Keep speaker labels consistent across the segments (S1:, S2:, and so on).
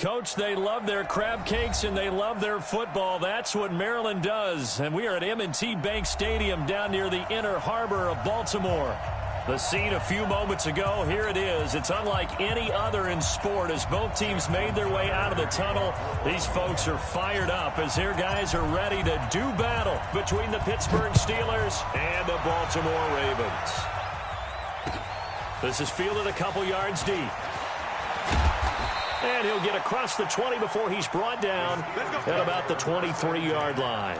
S1: Coach, they love their crab cakes and they love their football. That's what Maryland does. And we are at M&T Bank Stadium down near the Inner Harbor of Baltimore. The scene a few moments ago, here it is. It's unlike any other in sport as both teams made their way out of the tunnel. These folks are fired up as their guys are ready to do battle between the Pittsburgh Steelers and the Baltimore Ravens. This is fielded a couple yards deep. And he'll get across the 20 before he's brought down at about the 23-yard line.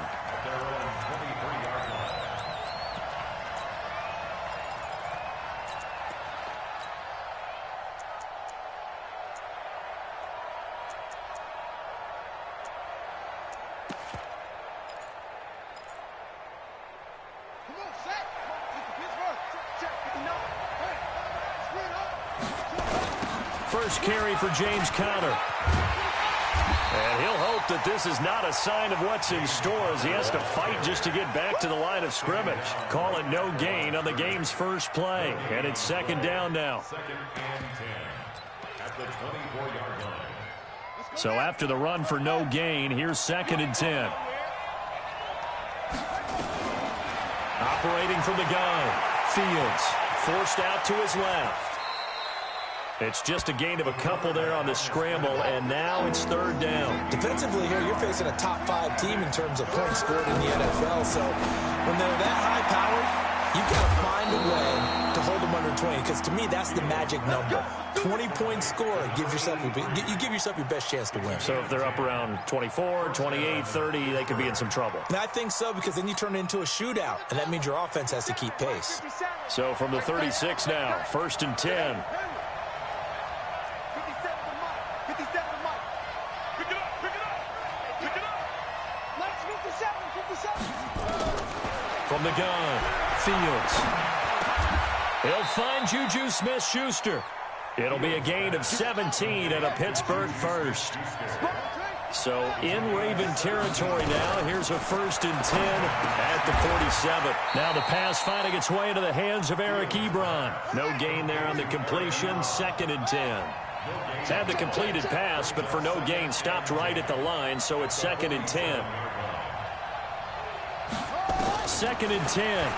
S1: First carry for James Conner. And he'll hope that this is not a sign of what's in store as he has to fight just to get back to the line of scrimmage. Call it no gain on the game's first play. And it's second down now. So after the run for no gain, here's 2nd and 10. Operating from the gun. Fields forced out to his left. It's just a gain of a couple there on the scramble, and now it's 3rd down.
S2: Defensively here, you're facing a top 5 team in terms of points scored in the NFL. So when they're that high-powered, you've got to find a way to hold them under 20, because to me, that's the magic number. 20-point score gives yourself you give yourself your best chance to win.
S1: So if they're up around 24, 28, 30, they could be in some trouble.
S2: And I think so, because then you turn it into a shootout, and that means your offense has to keep pace.
S1: So from the 36 now, 1st and 10. From the gun, Fields. He'll find Juju Smith-Schuster. It'll be a gain of 17 and a Pittsburgh first. So in Raven territory now, here's a 1st and 10 at the 47. Now the pass finding its way into the hands of Eric Ebron. No gain there on the completion, 2nd and 10. Had the completed pass, but for no gain, stopped right at the line, so it's 2nd and 10. 2nd and 10.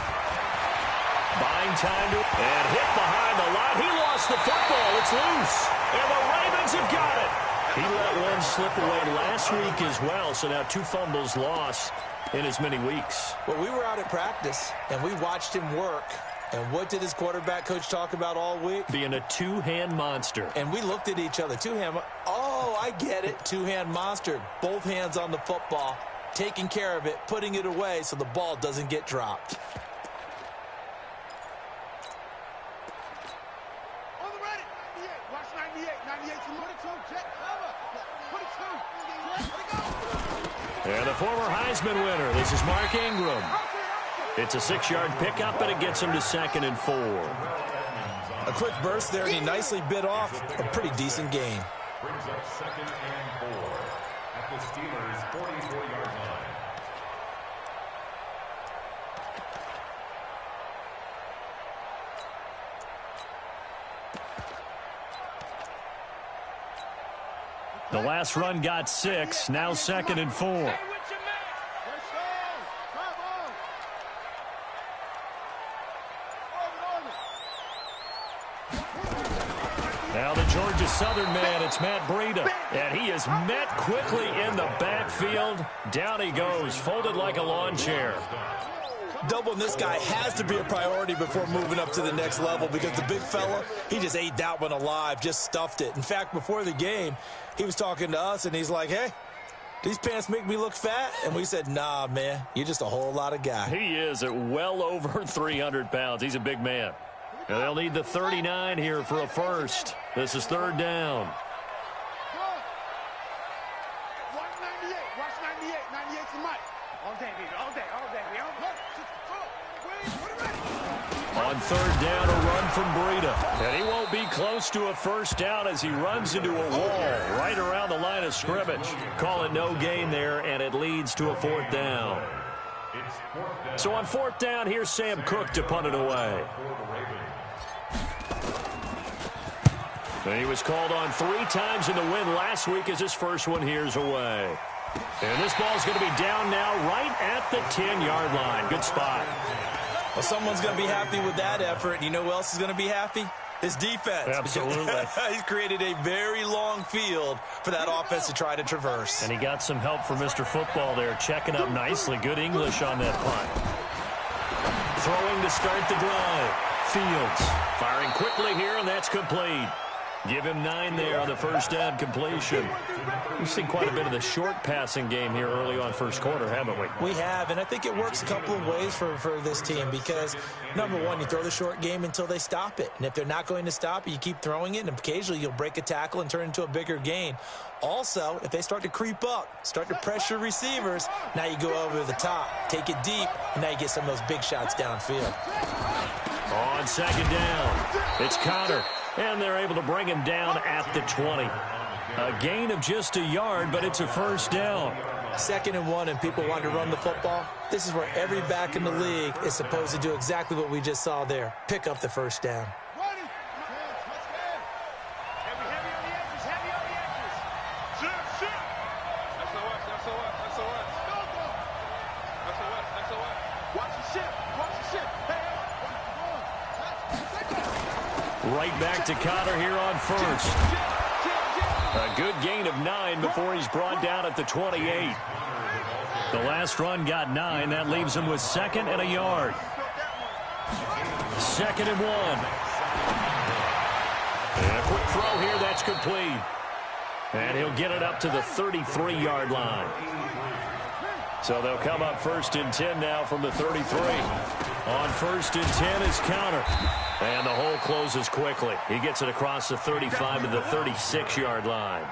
S1: Buying time to and hit behind the line. He lost the football. It's loose. And the Ravens have got it. He let one slip away last week as well, so now 2 fumbles lost in as many weeks.
S2: Well, we were out at practice, and we watched him work. And what did his quarterback coach talk about all week?
S1: Being a 2-hand monster.
S2: And we looked at each other. 2-hand. Oh, I get it. 2-hand monster. Both hands on the football. Taking care of it, putting it away so the ball doesn't get dropped.
S1: And the former Heisman winner, this is Mark Ingram. It's a 6-yard pickup, and it gets him to 2nd and 4.
S2: A quick burst there, and he nicely bit off a pretty decent gain.
S3: Brings up 2nd and 4 at the Steelers' 44-yard line.
S1: The last run got 6, now 2nd and 4. Now the Georgia Southern man, it's Matt Breida. And he is met quickly in the backfield. Down he goes, folded like a lawn chair.
S2: Doubling this guy has to be a priority before moving up to the next level, because the big fella, he just ate that one alive, just stuffed it. In fact, before the game, he was talking to us, and he's like, hey, these pants make me look fat? And we said, nah, man, you're just a whole lot of guy.
S1: He is at well over 300 pounds. He's a big man. And they'll need the 39 here for a first. This is 3rd down. On 3rd down, a run from Breida. And he won't be close to a first down as he runs into a wall right around the line of scrimmage. Call it no gain there, and it leads to a 4th down. So on 4th down, here's Sam Cook to punt it away. And he was called on 3 times in the win last week as his first one here's away. And this ball's going to be down now right at the 10-yard line. Good spot.
S2: Well, someone's going to be happy with that effort. And you know who else is going to be happy? His defense.
S1: Absolutely.
S2: He's created a very long field for that offense to try to traverse.
S1: And he got some help from Mr. Football there, checking up nicely. Good English on that punt. Throwing to start the drive. Fields firing quickly here, and that's complete. Give him 9 there on the first down completion. We've seen quite a bit of the short passing game here early on first quarter, haven't we?
S2: We have, and I think it works a couple of ways for this team because, number one, you throw the short game until they stop it. And if they're not going to stop it, you keep throwing it, and occasionally you'll break a tackle and turn it into a bigger gain. Also, if they start to creep up, start to pressure receivers, now you go over the top, take it deep, and now you get some of those big shots downfield.
S1: On second down, it's Connor. And they're able to bring him down at the 20. A gain of just a yard, but it's a first down.
S2: 2nd and 1, and people want to run the football. This is where every back in the league is supposed to do exactly what we just saw there. Pick up the first down.
S1: Right back to Connor here on first. A good gain of 9 before he's brought down at the 28. The last run got 9. That leaves him with 2nd and a yard. 2nd and 1. And a quick throw here. That's complete. And he'll get it up to the 33-yard line. So they'll come up 1st and 10 now from the 33. On 1st and 10 is Connor. And the hole closes quickly. He gets it across the 35 to the 36-yard line.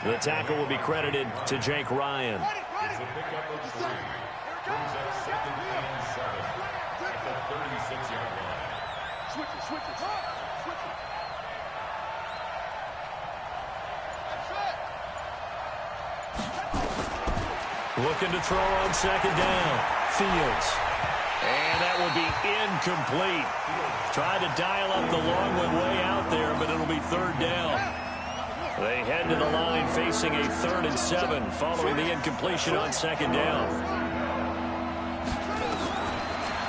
S1: The tackle will be credited to Jake Ryan. Looking to throw on 2nd down. Fields. And that will be incomplete. Tried to dial up the long one way out there, but it'll be 3rd down. They head to the line facing a 3rd and 7 following the incompletion on 2nd down.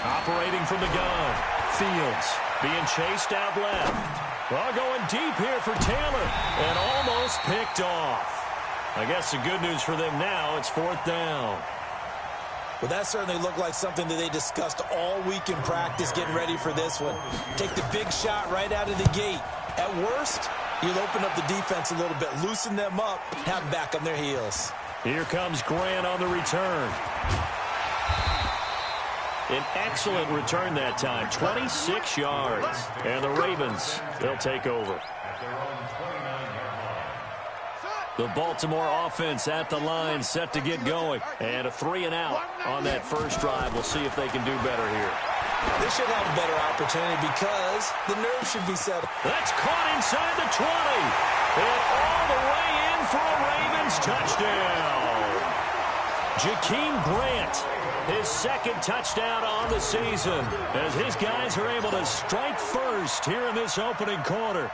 S1: Operating from the gun. Fields being chased out left. Well, going deep here for Taylor and almost picked off. I guess the good news for them now, it's 4th down.
S2: Well, that certainly looked like something that they discussed all week in practice getting ready for this one. Take the big shot right out of the gate. At worst, you'll open up the defense a little bit, loosen them up, have them back on their heels.
S1: Here comes Grant on the return. An excellent return that time, 26 yards. And the Ravens, they'll take over. The Baltimore offense at the line, set to get going. And a 3 and out on that first drive. We'll see if they can do better here.
S2: They should have a better opportunity because the nerve should be set.
S1: That's caught inside the 20. And all the way in for a Ravens touchdown. Jakeem Grant, his 2nd touchdown on the season, as his guys are able to strike first here in this opening quarter.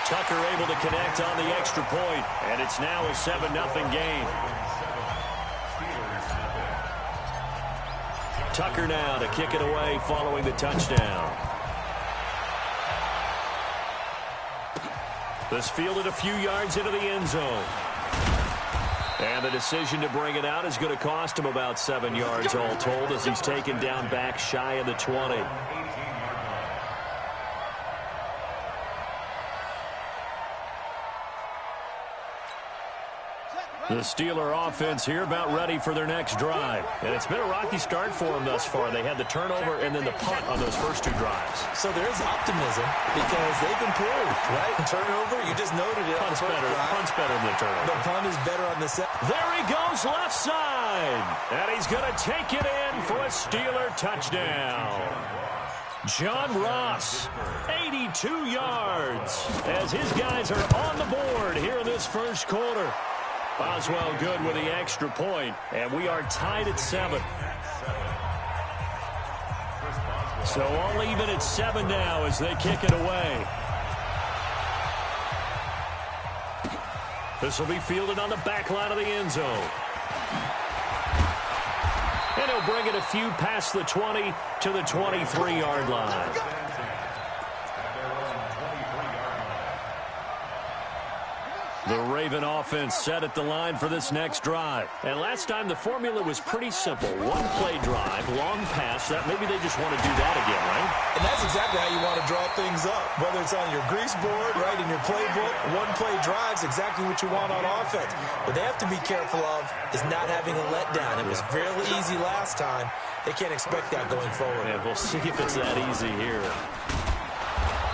S1: Tucker able to connect on the extra point, and it's now a 7-0 game. Tucker now to kick it away following the touchdown. This fielded a few yards into the end zone. And the decision to bring it out is going to cost him about 7 yards all told as he's taken down back shy of the 20. The Steeler offense here about ready for their next drive. And it's been a rocky start for them thus far. They had the turnover and then the punt on those first 2 drives.
S2: So there is optimism because they've improved, right? Turnover, you just noted it.
S1: Punt's better than the turnover.
S2: The punt is better on the set.
S1: There he goes left side. And he's going to take it in for a Steeler touchdown. John Ross, 82 yards as his guys are on the board here in this first quarter. Boswell good with the extra point, and we are tied at 7. So all even at 7 now as they kick it away. This will be fielded on the back line of the end zone. And he'll bring it a few past the 20 to the 23-yard line. The Raven offense set at the line for this next drive. And last time the formula was pretty simple. One-play drive, long pass. That maybe they just want to do that again, right?
S2: And that's exactly how you want to draw things up. Whether it's on your grease board, right, in your playbook, one-play drive's exactly what you want on offense. What they have to be careful of is not having a letdown. It was fairly easy last time. They can't expect that going forward.
S1: Yeah, we'll see if it's that easy here.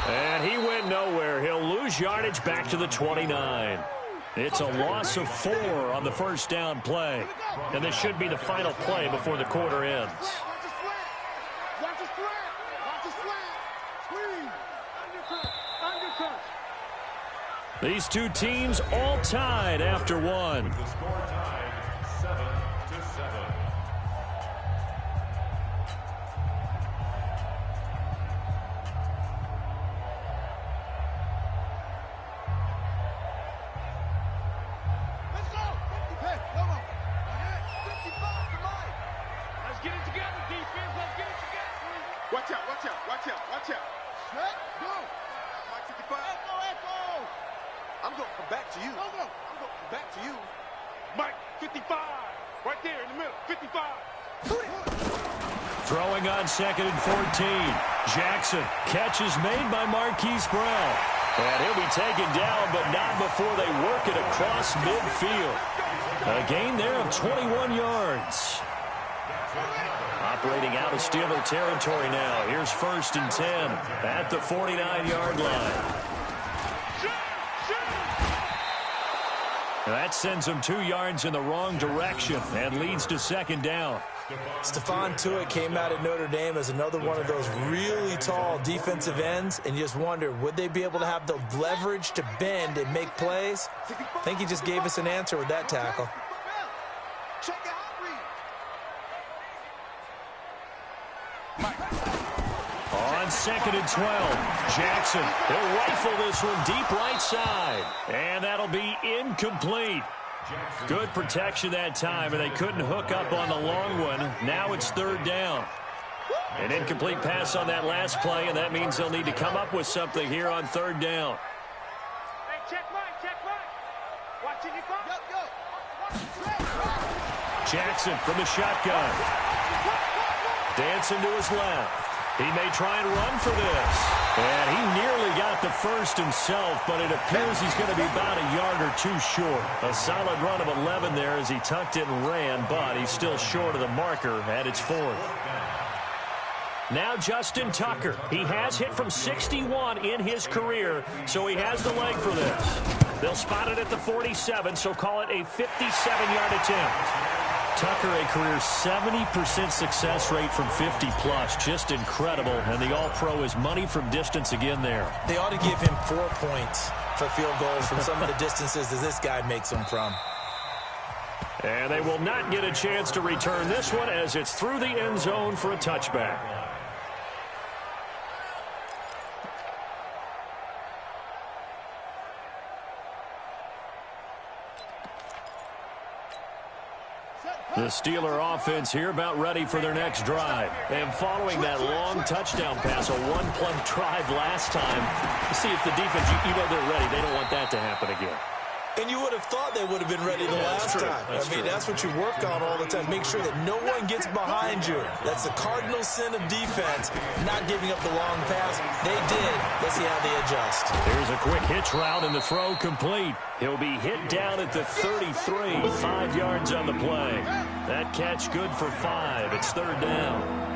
S1: And he went nowhere. He'll lose yardage back to the 29. It's a loss of 4 on the first down play. And this should be the final play before the quarter ends. These two teams all tied after 1.
S3: The score tied 7-7.
S1: Throwing on 2nd and 14. Jackson. Catch is made by Marquise Brown. And he'll be taken down, but not before they work it across midfield. A gain there of 21 yards. Operating out of Steeler territory now. Here's 1st and 10 at the 49-yard line. That sends him 2 yards in the wrong direction and leads to 2nd down.
S2: Stephon Tuitt came out of Notre Dame as another one of those really tall defensive ends, and you just wonder, would they be able to have the leverage to bend and make plays? I think he just gave us an answer with that tackle.
S1: On 2nd and 12, Jackson, he'll rifle this one deep right side, and that'll be incomplete. Good protection that time, and they couldn't hook up on the long one. Now it's 3rd down. An incomplete pass on that last play, and that means they'll need to come up with something here on 3rd down.
S4: Hey, check Mike. Watching your phone.
S1: Jackson from the shotgun. Dancing to his left. He may try and run for this. And he nearly got the first himself, but it appears he's going to be about a yard or 2 short. A solid run of 11 there as he tucked it and ran, but he's still short of the marker at its 4th. Now Justin Tucker. He has hit from 61 in his career, so he has the leg for this. They'll spot it at the 47, so call it a 57-yard attempt. Tucker, a career 70% success rate from 50-plus. Just incredible. And the All-Pro is money from distance again there.
S2: They ought to give him 4 points for field goals from some of the distances that this guy makes them from.
S1: And they will not get a chance to return this one as it's through the end zone for a touchback. The Steeler offense here about ready for their next drive. And following that long touchdown pass, a 1-play drive last time, see if the defense, you know they're ready. They don't want that to happen again.
S2: And you would have thought they would have been ready the last time. That's what you work on all the time. Make sure that no one gets behind you. That's the cardinal sin of defense, not giving up the long pass. They did. Let's see how they adjust.
S1: Here's a quick hitch route, and the throw complete. He'll be hit down at the 33, 5 yards on the play. That catch good for 5. It's 3rd down.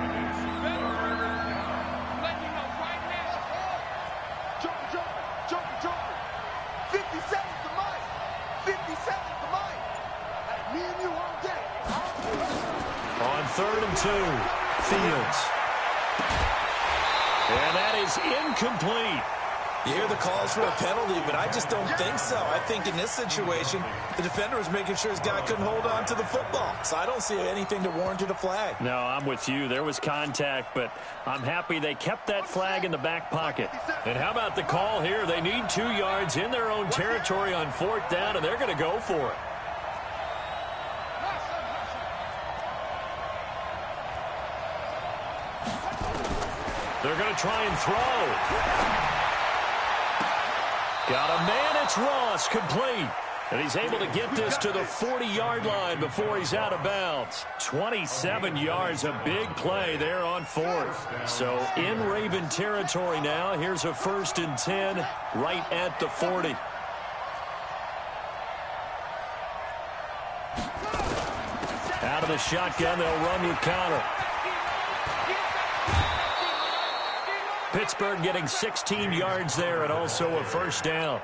S1: On 3rd and 2, Fields. And that is incomplete.
S2: You hear the calls for a penalty, but I just don't think so. I think in this situation, the defender was making sure his guy couldn't hold on to the football. So I don't see anything to warrant a flag.
S1: No, I'm with you. There was contact, but I'm happy they kept that flag in the back pocket. And how about the call here? They need 2 yards in their own territory on 4th down, and they're going to go for it. They're going to try and throw. Got a man, it's Ross, complete. And he's able to get this to the 40-yard line before he's out of bounds. 27 yards, a big play there on 4th. So in Raven territory now, here's a 1st and 10 right at the 40. Out of the shotgun, they'll run with Connor. Pittsburgh getting 16 yards there and also a 1st down.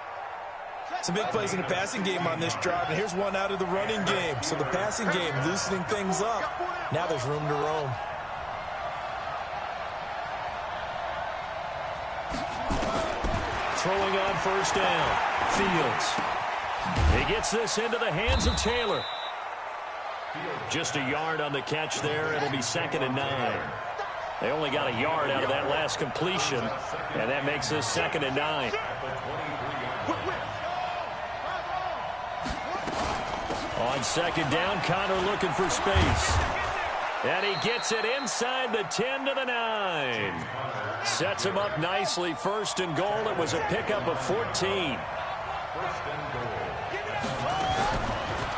S2: Some big plays in the passing game on this drive, and here's one out of the running game. So the passing game loosening things up. Now there's room to roam.
S1: Throwing on 1st down. Fields. He gets this into the hands of Taylor. Just a yard on the catch there. It'll be 2nd and 9. They only got a yard out of that last completion, and that makes this 2nd and 9. On 2nd down, Connor looking for space. And he gets it inside the 10 to the 9. Sets him up nicely. 1st and goal. It was a pickup of 14.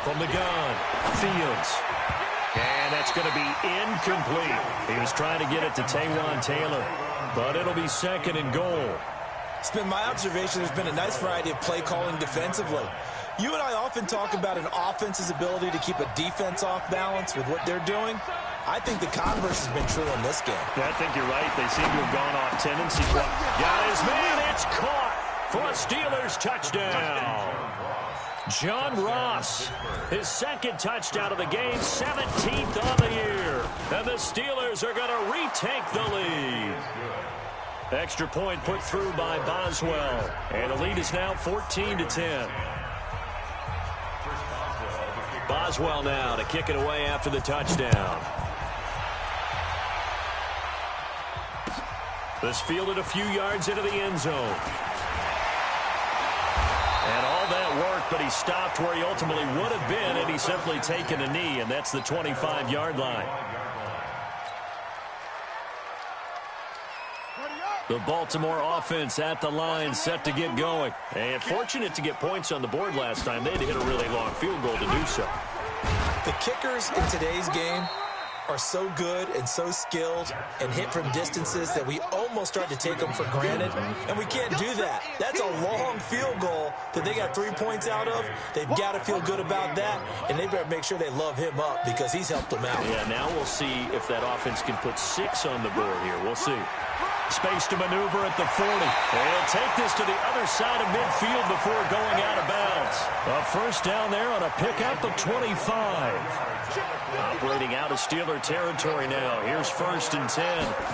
S1: From the gun, Fields. And that's going to be incomplete. He was trying to get it to Taywan Taylor, but it'll be 2nd and goal.
S2: It's been my observation there's been a nice variety of play calling defensively. You and I often talk about an offense's ability to keep a defense off balance with what they're doing. I think the converse has been true in this game.
S1: I think you're right. They seem to have gone off tendency. Got his man. It's caught for a Steelers touchdown. John Ross, his 2nd touchdown of the game, 17th on the year. And the Steelers are going to retake the lead. Extra point put through by Boswell. And the lead is now 14-10. Boswell now to kick it away after the touchdown. This fielded a few yards into the end zone. And all that worked, but he stopped where he ultimately would have been had he simply taken a knee, and that's the 25-yard line. The Baltimore offense at the line, set to get going. And fortunate to get points on the board last time. They had to hit a really long field goal to do so.
S2: The kickers in today's game are so good and so skilled and hit from distances that we almost start to take them for granted, and we can't do that. That's a long field goal that they got 3 points out of. They've got to feel good about that, and they better make sure they love him up because he's helped them out.
S1: Yeah, now we'll see if that offense can put 6 on the board here. We'll see. Space to maneuver at the 40. They'll take this to the other side of midfield before going out of bounds. A 1st down there on a pickup of 25. Operating out of Steeler territory now. Here's 1st and 10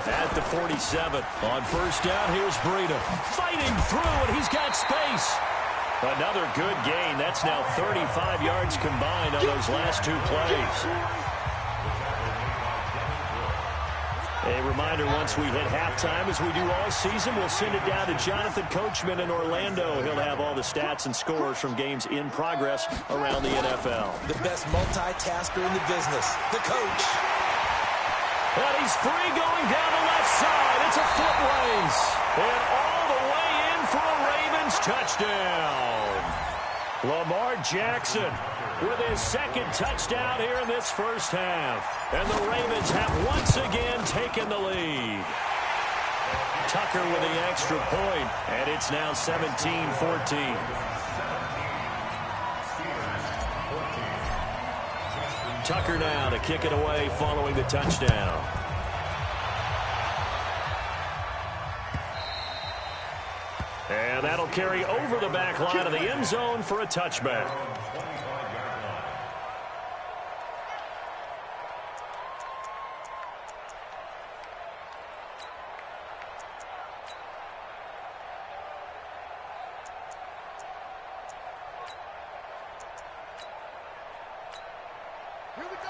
S1: at the 47. On 1st down, here's Breida. Fighting through, and he's got space. Another good gain. That's now 35 yards combined on those last 2 plays. A reminder, once we hit halftime, as we do all season, we'll send it down to Jonathan Coachman in Orlando. He'll have all the stats and scores from games in progress around the NFL.
S2: The best multitasker in the business, the coach.
S1: And he's free going down the left side. It's a foot race. And all the way in for a Ravens touchdown. Lamar Jackson with his 2nd touchdown here in this 1st half. And the Ravens have once again taken the lead. Tucker with the extra point, and it's now 17-14. Tucker now to kick it away following the touchdown. And that'll carry over the back line of the end zone for a touchback.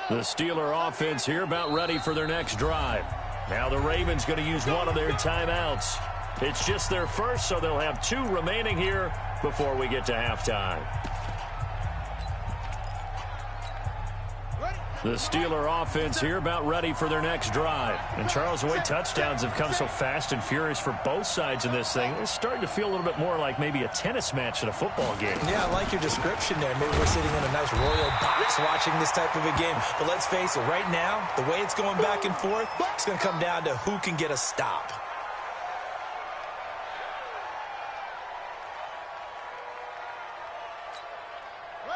S1: The Steeler offense here about ready for their next drive. Now the Ravens going to use one of their timeouts. It's just their first, so they'll have 2 remaining here before we get to halftime. The Steeler offense here about ready for their next drive. And Charles, the way touchdowns have come so fast and furious for both sides in this thing, it's starting to feel a little bit more like maybe a tennis match in a football game.
S2: Yeah, I like your description there. Maybe we're sitting in a nice royal box watching this type of a game. But let's face it, right now, the way it's going back and forth, it's going to come down to who can get a stop.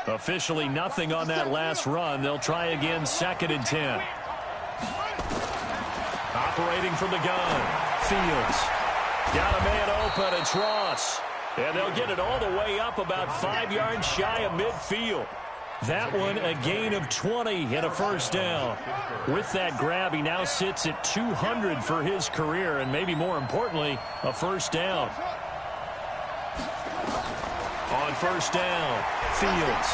S1: Officially nothing on that last run. They'll try again, 2nd and 10. Operating from the gun. Fields. Got a man open. It's Ross. And they'll get it all the way up about 5 yards shy of midfield. That one a gain of 20 and a first down. With that grab, he now sits at 200 for his career, and maybe more importantly, a first down. On first down, Fields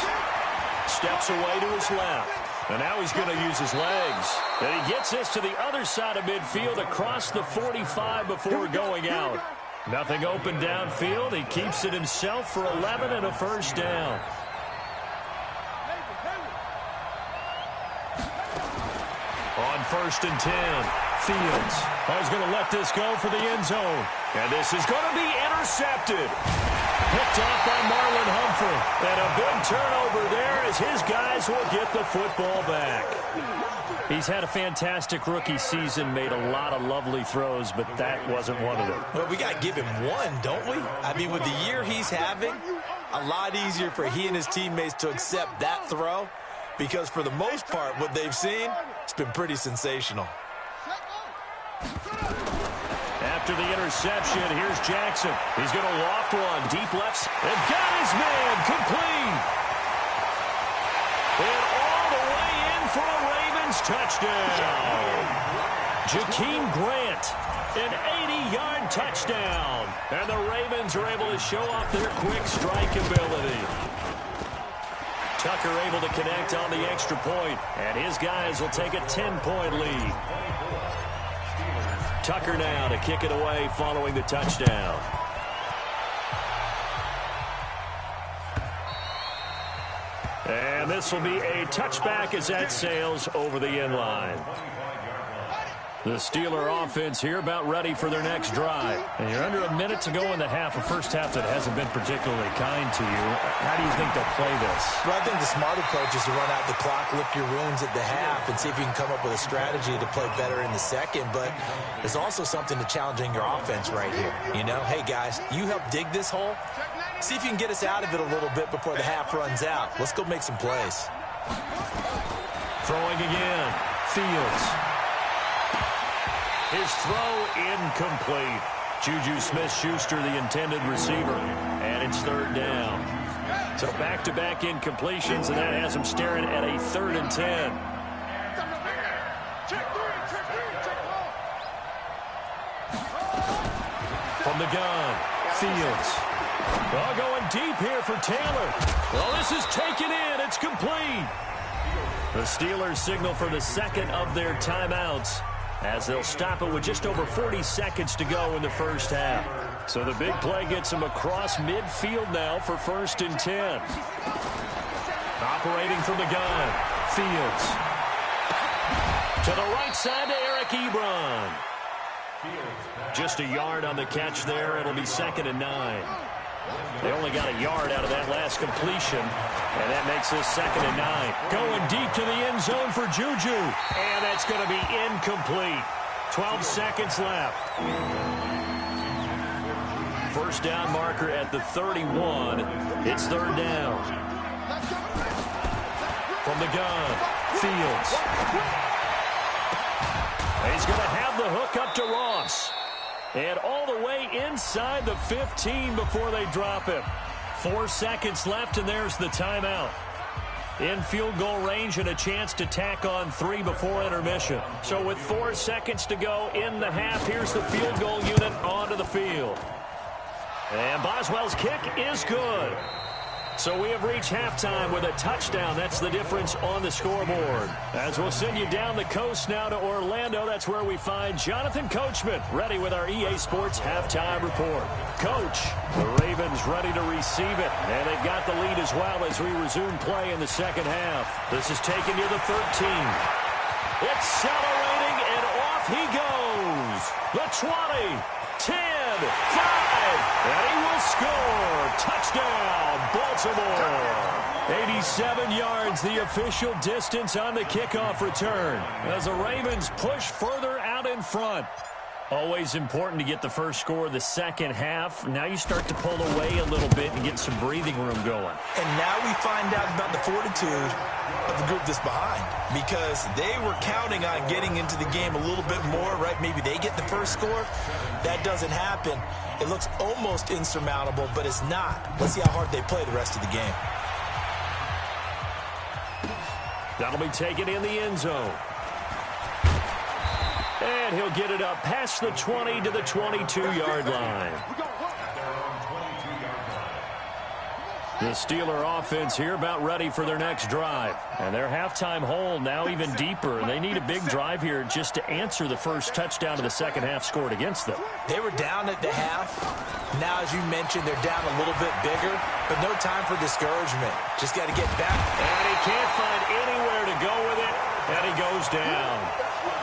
S1: steps away to his left. And now he's going to use his legs. And he gets this to the other side of midfield across the 45 before going out. Nothing open downfield. He keeps it himself for 11 and a first down. On 1st and 10, Fields is going to let this go for the end zone. And this is going to be intercepted. Picked off by Marlon Humphrey. And a big turnover there as his guys will get the football back. He's had a fantastic rookie season, made a lot of lovely throws, but that wasn't one of them.
S2: Well, we got to give him one, don't we? I mean, with the year he's having, a lot easier for he and his teammates to accept that throw, because for the most part, what they've seen, it's been pretty sensational.
S1: After the interception, here's Jackson. He's going to loft one. Deep left. And got his man. Complete. And all the way in for a Ravens touchdown. Jakeem Grant, an 80-yard touchdown. And the Ravens are able to show off their quick strike ability. Tucker able to connect on the extra point, and his guys will take a 10-point lead. Tucker now to kick it away following the touchdown. And this will be a touchback as that sails over the end line. The Steeler offense here about ready for their next drive. And you're under a minute to go in the half, a first half that hasn't been particularly kind to you. How do you think they'll play this?
S2: Well, I think the smart approach is to run out the clock, lick your wounds at the half, and see if you can come up with a strategy to play better in the second. But there's also something to challenging your offense right here. You know, hey, guys, you help dig this hole. See if you can get us out of it a little bit before the half runs out. Let's go make some plays.
S1: Throwing again. Fields. His throw incomplete. Juju Smith-Schuster, the intended receiver. And it's 3rd down. So back-to-back incompletions, and that has him staring at a 3rd and 10. From the gun, Fields. Well, going deep here for Taylor. Well, this is taken in. It's complete. The Steelers signal for the second of their timeouts, as they'll stop it with just over 40 seconds to go in the first half. So the big play gets them across midfield now for 1st and 10. Operating from the gun, Fields. To the right side to Eric Ebron. Just a yard on the catch there. It'll be 2nd and 9. They only got a yard out of that last completion, and that makes this 2nd and 9. Going deep to the end zone for Juju, and that's going to be incomplete. 12 seconds left. First down marker at the 31. It's 3rd down. From the gun, Fields. He's going to have the hook up to Ross. And all the way inside the 15 before they drop him. 4 seconds left, and there's the timeout. In field goal range and a chance to tack on 3 before intermission. So with 4 seconds to go in the half, here's the field goal unit onto the field. And Boswell's kick is good. So we have reached halftime with a touchdown. That's the difference on the scoreboard. As we'll send you down the coast now to Orlando, that's where we find Jonathan Coachman ready with our EA Sports halftime report. Coach, the Ravens ready to receive it, and they've got the lead as well as we resume play in the second half. This is taken near the 13. Accelerating, and off he goes. The 20, 10, 5, and he will score. Touchdown, Baltimore. 87 yards, the official distance on the kickoff return, as the Ravens push further out in front. Always important to get the first score of the second half. Now you start to pull away a little bit and get some breathing room going.
S2: And now we find out about the fortitude of the group that's behind, because they were counting on getting into the game a little bit more, right? Maybe they get the first score. That doesn't happen. It looks almost insurmountable, but it's not. Let's see how hard they play the rest of the game.
S1: That'll be taken in the end zone. And he'll get it up past the 20 to the 22-yard line. The Steeler offense here about ready for their next drive. And their halftime hole now even deeper. They need a big drive here just to answer the first touchdown of the second half scored against them.
S2: They were down at the half. Now, as you mentioned, they're down a little bit bigger, but no time for discouragement. Just got to get back.
S1: And he can't find anywhere to go with it, and he goes down.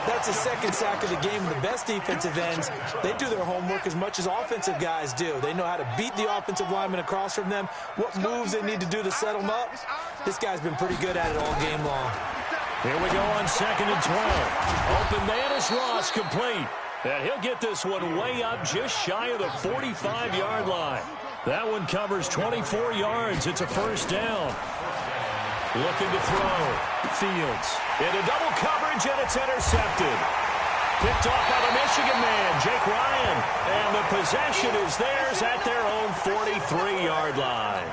S2: That's the second sack of the game. The best defensive ends, they do their homework as much as offensive guys do. They know how to beat the offensive lineman across from them, what moves they need to do to set them up. This guy's been pretty good at it all game long.
S1: Here we go on 2nd and 12. Open man is Ross, complete. And he'll get this one way up just shy of the 45-yard line. That one covers 24 yards. It's a first down. Looking to throw. Fields into double coverage, and it's intercepted. Picked off by the Michigan man, Jake Ryan. And the possession is theirs at their own 43-yard line.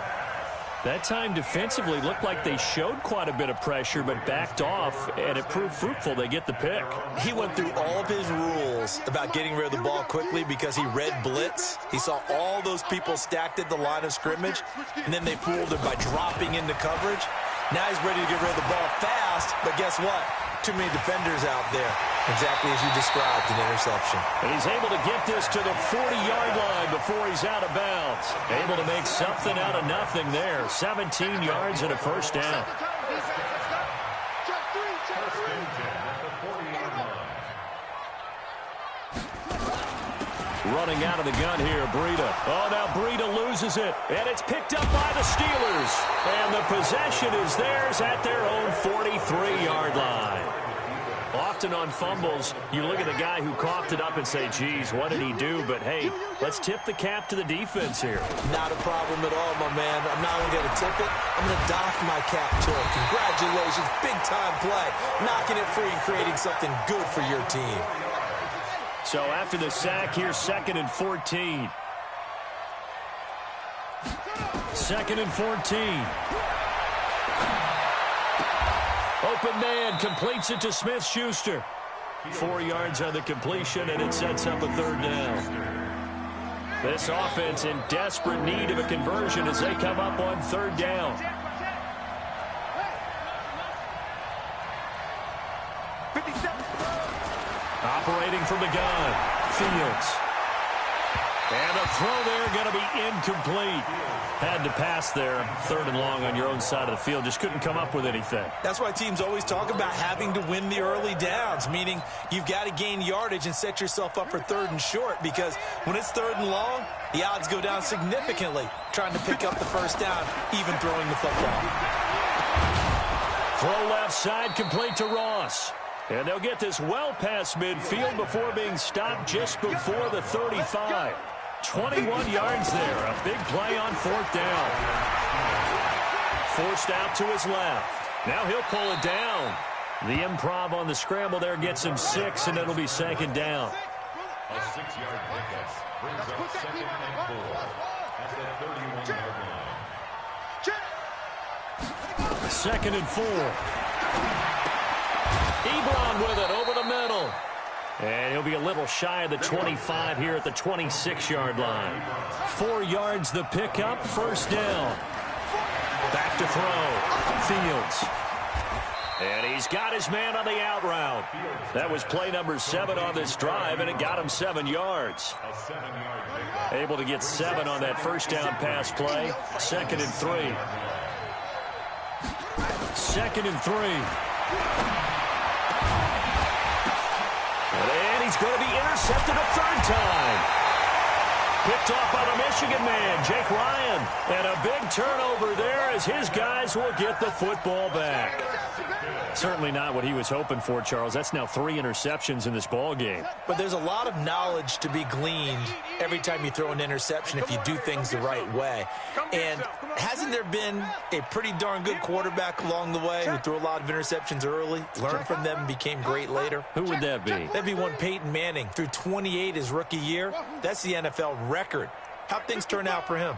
S1: That time defensively looked like they showed quite a bit of pressure, but backed off, and it proved fruitful. They get the pick.
S2: He went through all of his rules about getting rid of the ball quickly because he read blitz. He saw all those people stacked at the line of scrimmage, and then they fooled him by dropping into coverage. Now he's ready to get rid of the ball fast, but guess what? Too many defenders out there. Exactly as you described, an interception.
S1: And he's able to get this to the 40-yard line before he's out of bounds. Able to make something out of nothing there. 17 yards and a first down. Running out of the gun here, Breida. Oh, now Breida loses it, and it's picked up by the Steelers. And the possession is theirs at their own 43-yard line. Often on fumbles, you look at the guy who coughed it up and say, geez, what did he do? But, hey, let's tip the cap to the defense here.
S2: Not a problem at all, my man. I'm not only going to tip it, I'm going to doff my cap to him. Congratulations, big-time play. Knocking it free and creating something good for your team.
S1: So after the sack, here's 2nd and 14. 2nd and 14. Open man completes it to Smith-Schuster. 4 yards on the completion, and it sets up a third down. This offense in desperate need of a conversion as they come up on third down. Operating from the gun, Fields. And a throw there going to be incomplete. Had to pass there, 3rd and long on your own side of the field. Just couldn't come up with anything.
S2: That's why teams always talk about having to win the early downs, meaning you've got to gain yardage and set yourself up for 3rd and short, because when it's 3rd and long, the odds go down significantly trying to pick up the first down, even throwing the football.
S1: Throw left side, complete to Ross. And they'll get this well past midfield before being stopped just before the 35. 21 yards there. A big play on 4th down. Forced out to his left. Now he'll pull it down. The improv on the scramble there gets him 6, and it'll be 2nd down.
S3: A 6-yard pickup brings up 2nd and 4 at the 31-yard line.
S1: 2nd and 4. Ebron with it over the middle. And he'll be a little shy of the 25 here at the 26-yard line. 4 yards the pickup, first down. Back to throw. Fields. And he's got his man on the out route. That was play number 7 on this drive, and it got him 7 yards. Able to get 7 on that first down pass play. 2nd and 3. 2nd and 3. And he's going to be intercepted a 3rd time. Picked off by the Michigan man, Jake Ryan. And a big turnover there as his guys will get the football back. Certainly not what he was hoping for, Charles. That's now 3 interceptions in this ball game.
S2: But there's a lot of knowledge to be gleaned every time you throw an interception if you do things the right way. And hasn't there been a pretty darn good quarterback along the way who threw a lot of interceptions early, learned from them, and became great later?
S1: Who would that be?
S2: That'd be one Peyton Manning. Threw 28 his rookie year. That's the NFL record. How'd things turn out for him?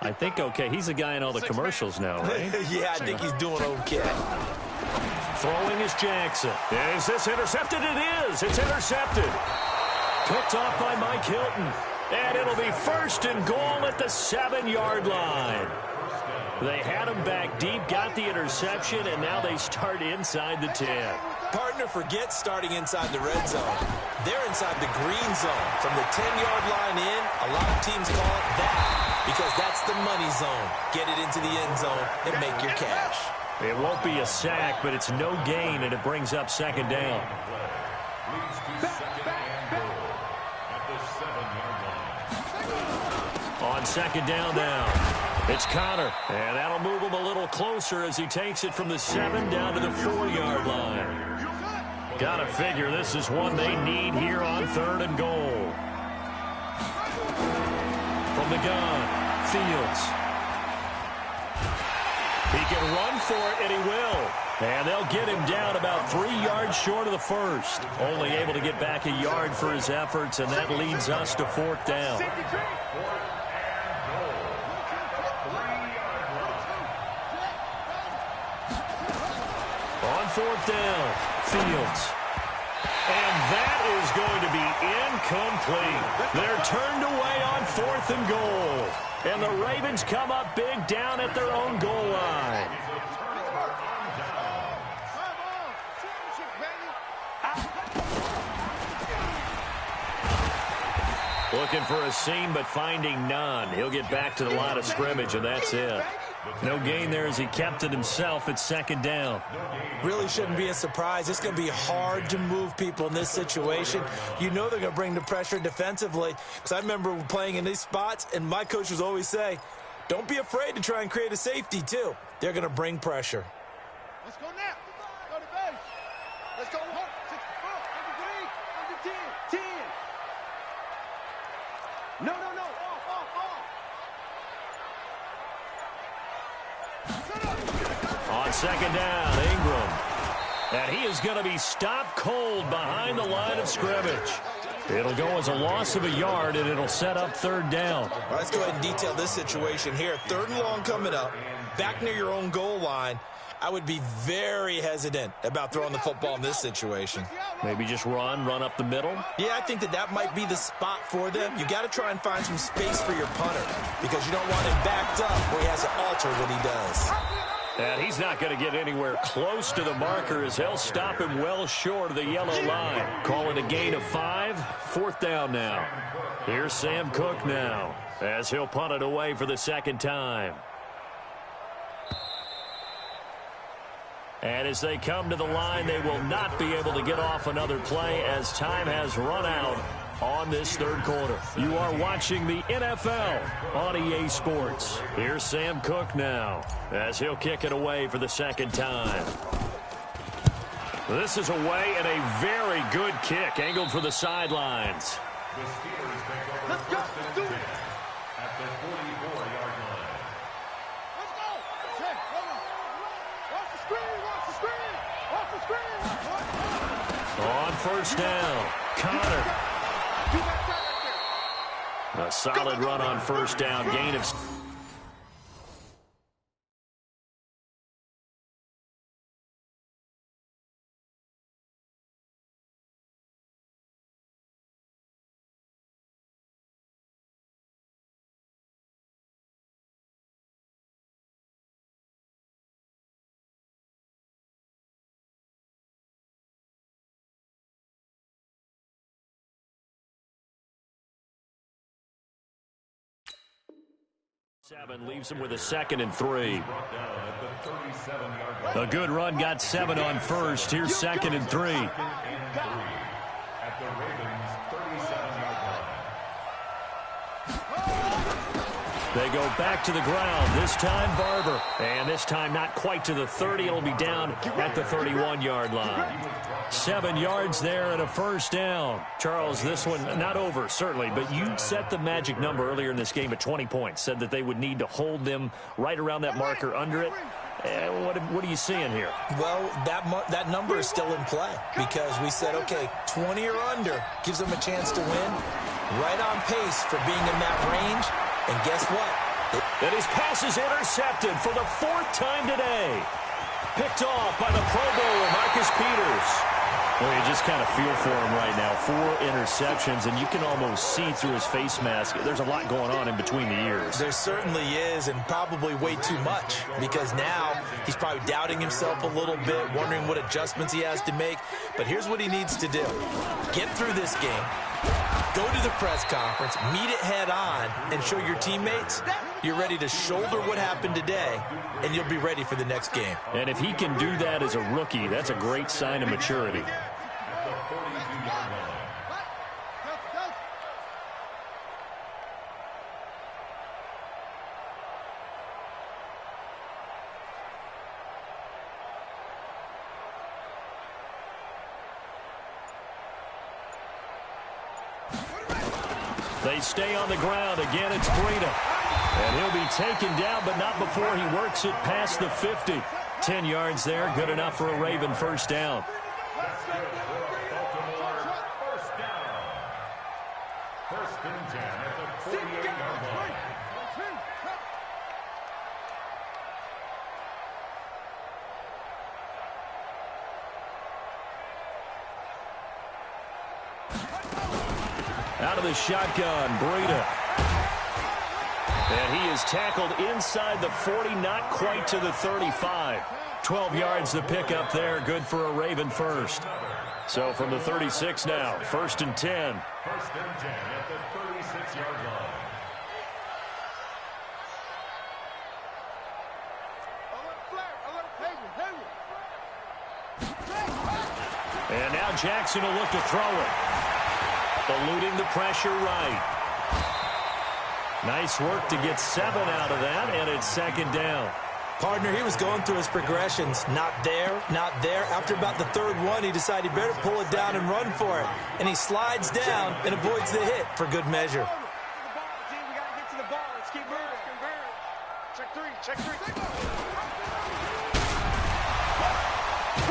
S1: I think okay. He's the guy in all the commercials now, right?
S2: Yeah, I think he's doing okay.
S1: Throwing is Jackson. Is this intercepted? It is. It's intercepted. Picked off by Mike Hilton. And it'll be 1st and goal at the 7-yard line. They had him back deep, got the interception, and now they start inside the 10.
S2: Partner, forget starting inside the red zone. They're inside the green zone. From the 10-yard line in, a lot of teams call it that because that's the money zone. Get it into the end zone and make your cash.
S1: It won't be a sack, but it's no gain, and it brings up 2nd down. On 2nd down now, it's Connor, and that'll move him a little closer as he takes it from the 7 down to the 4-yard line. Gotta figure this is one they need here on 3rd and goal. From the gun, Fields. He can run for it, and he will. And they'll get him down about 3 yards short of the 1st. Only able to get back a yard for his efforts, and that leads us to 4th down. On 4th down, Fields. And that is going to be incomplete. They're turned away on 4th and goal. And the Ravens come up big down at their own goal line. Looking for a seam, but finding none. He'll get back to the line of scrimmage, and that's it. No gain there as he kept it himself at 2nd down.
S2: Really shouldn't be a surprise. It's going to be hard to move people in this situation. You know they're going to bring the pressure defensively. Because I remember playing in these spots, and my coaches always say, don't be afraid to try and create a safety, too. They're going to bring pressure.
S4: Let's go now. Go to base. Let's go. 64, 93, 10. No.
S1: On 2nd down, Ingram. And he is going to be stopped cold behind the line of scrimmage. It'll go as a loss of a yard, and it'll set up 3rd down.
S2: All right, let's go ahead and detail this situation here. 3rd and long coming up, back near your own goal line. I would be very hesitant about throwing the football in this situation.
S1: Maybe just run up the middle.
S2: Yeah, I think that might be the spot for them. You got to try and find some space for your punter because you don't want him backed up where he has to alter what he does.
S1: And he's not going to get anywhere close to the marker as they'll stop him well short of the yellow line. Call it a gain of 5. 4th down now. Here's Sam Cook now as he'll punt it away for the 2nd time. And as they come to the line, they will not be able to get off another play as time has run out on this 3rd quarter. You are watching the NFL on EA Sports. Here's Sam Cook now as he'll kick it away for the 2nd time. This is away and a very good kick angled for the sidelines.
S3: The Steelers take over first and 10 at the 44-yard line.
S4: Let's go. Check. Watch the screen. Watch the screen.
S1: On 1st down, Connor. A solid run on 1st down, gain of 7 leaves him with a 2nd and 3. A good run got 7 on first. Here's 2nd and 3.
S3: At the Ravens' 37-yard line.
S1: They go back to the ground. This time Barber. And this time not quite to the 30. It'll be down at the 31-yard line. 7 yards there and a first down. Charles, this one not over, certainly, but you set the magic number earlier in this game at 20 points. Said that they would need to hold them right around that marker under it. What are you seeing here?
S2: Well, that number is still in play because we said, okay, 20 or under gives them a chance to win. Right on pace for being in that range. And guess what?
S1: And his pass is intercepted for the 4th time today. Picked off by the Pro Bowler, Marcus Peters. Well, you just kind of feel for him right now. 4 interceptions, and you can almost see through his face mask. There's a lot going on in between the ears.
S2: There certainly is, and probably way too much, because now he's probably doubting himself a little bit, wondering what adjustments he has to make. But here's what he needs to do. Get through this game, go to the press conference, meet it head on, and show your teammates you're ready to shoulder what happened today, and you'll be ready for the next game.
S1: And if he can do that as a rookie, that's a great sign of maturity.
S3: At the 42-yard line.
S1: They stay on the ground. Again, it's Breida. And he'll be taken down, but not before he works it past the 50. 10 yards there, good enough for a Raven first down.
S3: That's good for Baltimore. First down. 1st and 10 at the 48-yard line.
S1: Out of the shotgun, Breida. And he is tackled inside the 40, not quite to the 35. 12 yards the pick up there, good for a Raven first. So from the 36 now, 1st and 10.
S3: 1st and 10 at the 36-yard line.
S1: And now Jackson will look to throw it. Eluding the pressure right. Nice work to get 7 out of that, and it's 2nd down.
S2: Partner, he was going through his progressions. Not there, not there. After about the 3rd one, he decided he better pull it down and run for it. And he slides down and avoids the hit for good measure.
S4: Check 3.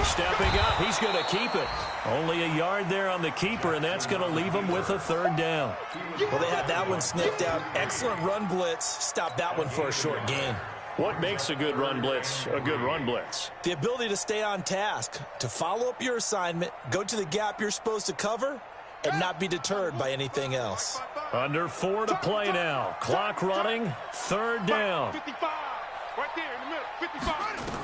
S1: Stepping up, he's going to keep it. Only a yard there on the keeper, and that's going to leave him with a 3rd down.
S2: Well, they had that one sniffed out. Excellent run blitz. Stop that one for a short gain.
S1: What makes a good run blitz a good run blitz?
S2: The ability to stay on task, to follow up your assignment, go to the gap you're supposed to cover, and not be deterred by anything else.
S1: Under 4 to play now. Clock running, 3rd down.
S4: 55. Right there in the middle. 55.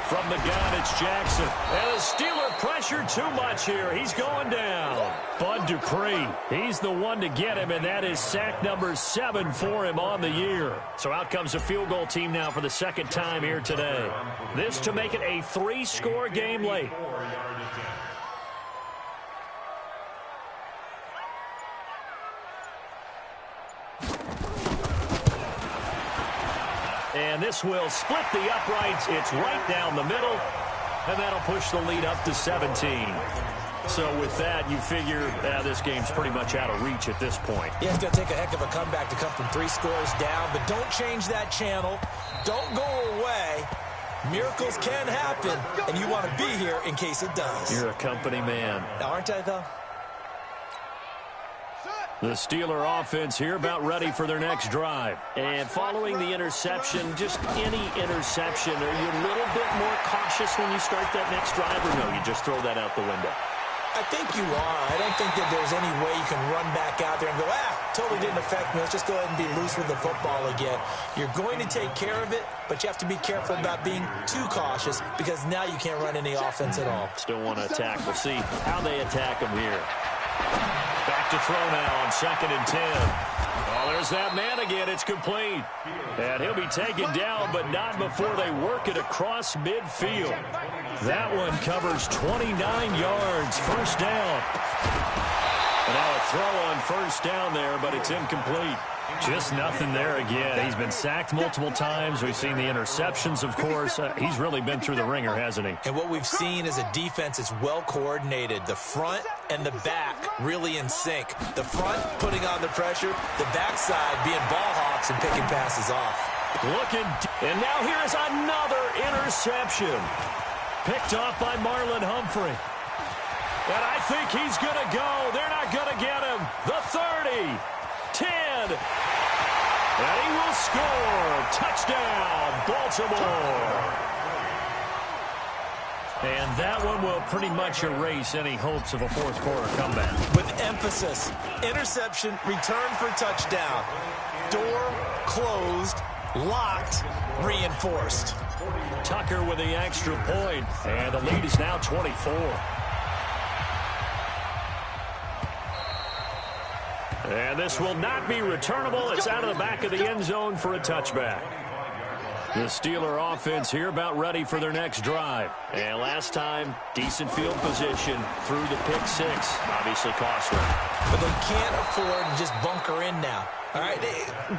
S1: From the gun, it's Jackson. And the Steeler pressure too much here. He's going down. Bud Dupree, he's the one to get him, and that is sack number 7 for him on the year. So out comes a field goal team now for the 2nd time here today. This to make it a 3-score game late. And this will split the uprights. It's right down the middle, and that'll push the lead up to 17. So with that, you figure this game's pretty much out of reach at this point.
S2: Yeah, it's going to take a heck of a comeback to come from 3 scores down, but don't change that channel. Don't go away. Miracles can happen, and you want to be here in case it does.
S1: You're a company man.
S2: Aren't I, though?
S1: The Steeler offense here about ready for their next drive. And following the interception, just any interception, are you a little bit more cautious when you start that next drive, or no, you just throw that out the window?
S2: I think you are. I don't think that there's any way you can run back out there and go, totally didn't affect me. Let's just go ahead and be loose with the football again. You're going to take care of it, but you have to be careful about being too cautious because now you can't run any offense at all.
S1: Still want to attack. We'll see how they attack them here. Back to throw now on 2nd and 10. Oh, there's that man again. It's complete. And he'll be taken down, but not before they work it across midfield. That one covers 29 yards. First down. And now a throw on first down there, but it's incomplete. Just nothing there again. He's been sacked multiple times. We've seen the interceptions, of course. He's really been through the ringer, hasn't he?
S2: And what we've seen is a defense that's well coordinated. The front and the back really in sync. The front putting on the pressure, the backside being ball hawks and picking passes off.
S1: And now here's another interception. Picked off by Marlon Humphrey. And I think he's going to go. They're not going to get him. The 30. 10. And he will score. Touchdown, Baltimore. And that one will pretty much erase any hopes of a fourth quarter comeback.
S2: With emphasis, interception, return for touchdown. Door closed, locked, reinforced.
S1: Tucker with the extra point, and the lead is now 24. And this will not be returnable. It's out of the back of the end zone for a touchback. The Steeler offense here about ready for their next drive. And last time, decent field position through the pick six. Obviously costly.
S2: But they can't afford to just bunker in now. All right,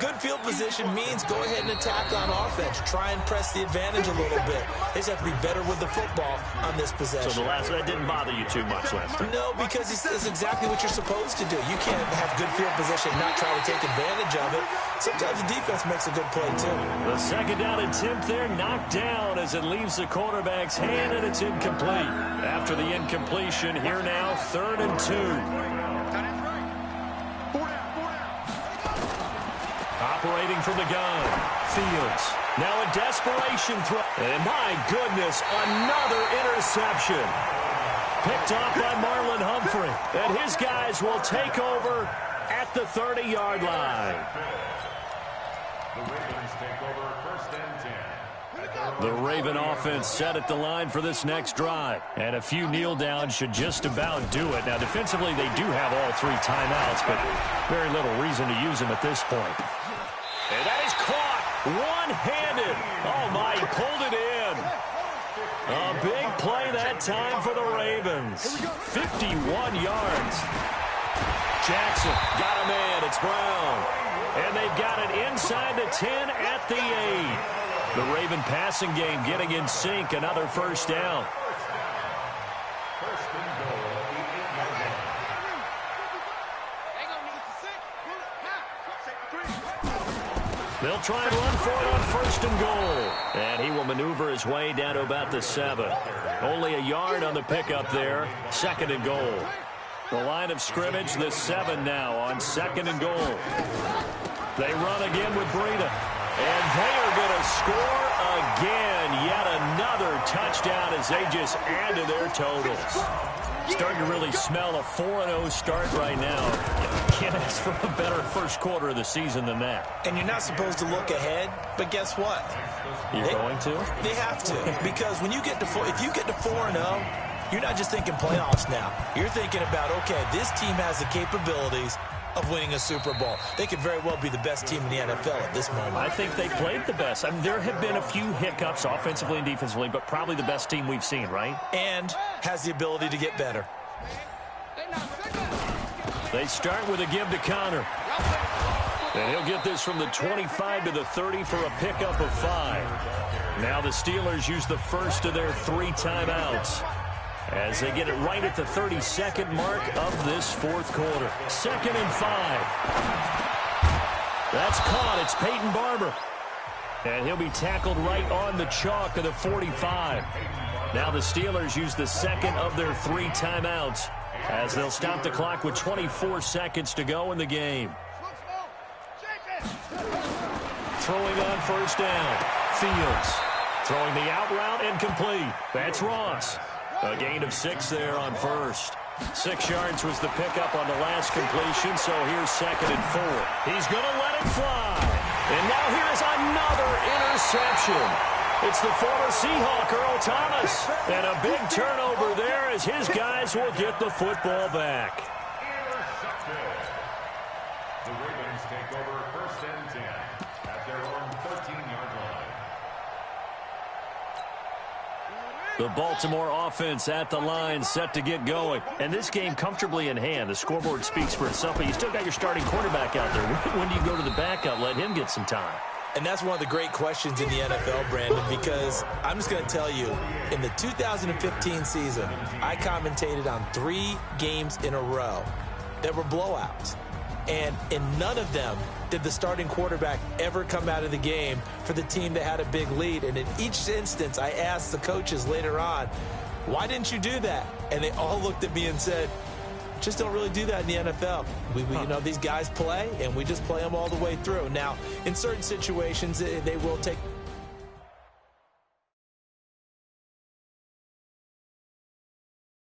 S2: good field position means go ahead and attack on offense. Try and press the advantage a little bit. They just have to be better with the football on this possession.
S1: So that didn't bother you too much last time?
S2: No, because it's exactly what you're supposed to do. You can't have good field position and not try to take advantage of it. Sometimes the defense makes a good play, too.
S1: The second down attempt there knocked down as it leaves the quarterback's hand, and it's incomplete. After the incompletion, here now, 3rd and 2. Operating from the gun, Fields. Now a desperation throw. And my goodness, another interception. Picked off by Marlon Humphrey. And his guys will take over at the 30-yard line.
S3: The Ravens take over 1st and 10.
S1: The Raven offense set at the line for this next drive. And a few kneel downs should just about do it. Now, defensively, they do have all 3 timeouts, but very little reason to use them at this point. And that is caught one-handed. Oh, my, he pulled it in. A big play that time for the Ravens. 51 yards. Jackson got a man. It's Brown. And they've got it inside the 10 at the 8. The Raven passing game getting in sync. Another first down.
S3: First and goal at the 8-yard line.
S1: They'll try and run for it on 1st and goal. And he will maneuver his way down to about the 7. Only a yard on the pickup there. 2nd and goal. The line of scrimmage, the 7 now on 2nd and goal. They run again with Breida. And they are going to score again. Yet another touchdown as they just add to their totals. Starting to really smell a 4-0 start right now. Can't ask for a better first quarter of the season than that.
S2: And you're not supposed to look ahead, but guess what?
S1: You're going to?
S2: They have to. Because when you get to if you get to 4-0, you're not just thinking playoffs now. You're thinking about, okay, this team has the capabilities of winning a Super Bowl. They could very well be the best team in the NFL at this moment.
S1: I think they played the best. I mean, there have been a few hiccups offensively and defensively, but probably the best team we've seen, right?
S2: And has the ability to get better.
S1: They start with a give to Connor. And he'll get this from the 25 to the 30 for a pickup of 5. Now the Steelers use the first of their 3 timeouts as they get it right at the 32nd mark of this 4th quarter. 2nd and 5. That's caught. It's Peyton Barber. And he'll be tackled right on the chalk of the 45. Now the Steelers use the 2nd of their 3 timeouts as they'll stop the clock with 24 seconds to go in the game. Throwing on 1st down. Fields throwing the out route incomplete. That's Ross. A gain of 6 there on 1st. 6 yards was the pickup on the last completion, so here's 2nd and 4. He's going to let it fly. And now here is another interception. It's the former Seahawk, Earl Thomas. And a big turnover there as his guys will get the football back.
S3: The Ravens Lions take over 1st and 10 at their own 13-yard line.
S1: The Baltimore offense at the line, set to get going. And this game comfortably in hand. The scoreboard speaks for itself, but you still got your starting quarterback out there. When do you go to the backup? Let him get some time.
S2: And that's one of the great questions in the NFL, Brandon, because I'm just going to tell you, in the 2015 season, I commentated on 3 games in a row that were blowouts. And in none of them did the starting quarterback ever come out of the game for the team that had a big lead. And in each instance, I asked the coaches later on, why didn't you do that? And they all looked at me and said, just don't really do that in the NFL. You know, these guys play, and we just play them all the way through. Now, in certain situations, they will take